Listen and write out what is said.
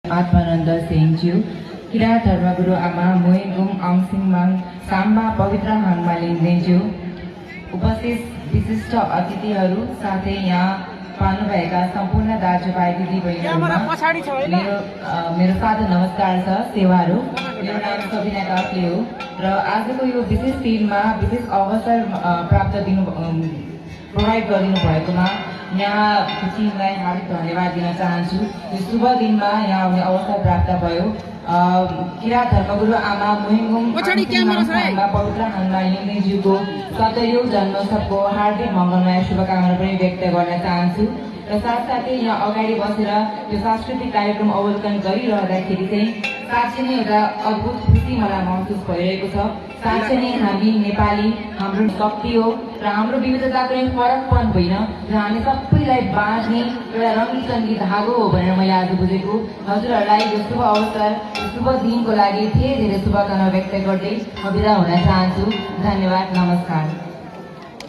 आत्मानन्द सिंहज्यू, किराँत धर्मगुरु आमा मोइगुम अङसिङमाङ साम्बा पवित्र हाङमा लिङ्देज्यू, उपस्थित विशिष्ट अतिथिहरू साथै यहाँ पाल्नुभएका सम्पूर्ण दाजुभाइ दिदीबहिनीहरूमा मेरो सादर नमस्कार छ। सेवाहरू, मेरो नाम सबिना काफ्ले हो र आजको यो विशेष टिममा विशेष अवसर प्राप्त प्रोभाइड गरिदिनु भएकोमा यहाँ टिमलाई हार्दिक धन्यवाद दिन चाहन्छु। यो शुभ दिनमा यहाँ आउने अवसर प्राप्त भयो। किराँत धर्मगुरु आमा मोइगुम अङसिङमाङ पवित्र हाङमा लिङ्देज्यूको 70औं जन्मोत्सवको हार्दिक मङ्गलमय शुभकामना पनि व्यक्त गर्न चाहन्छु र साथसाथै यहाँ अगाडि बसेर यो सांस्कृतिक कार्यक्रम अवलोकन गरिरहँदाखेरि चाहिँ साँच्चै नै एउटा अद्भुत खुसी मलाई महसुस भइरहेको छ। साँच्चै नै हामी नेपाली हाम्रो शक्ति हो र हाम्रो विविधता कुनै फरकपन होइन र हामी सबैलाई बाँध्ने एउटा रङ्गी धागो हो भनेर मैले आज बुझेको। हजुरहरूलाई यो शुभ अवसर शुभ दिनको लागि धेरै धेरै शुभकामना व्यक्त गर्दै म बिदा हुन चाहन्छु। धन्यवाद, नमस्कार।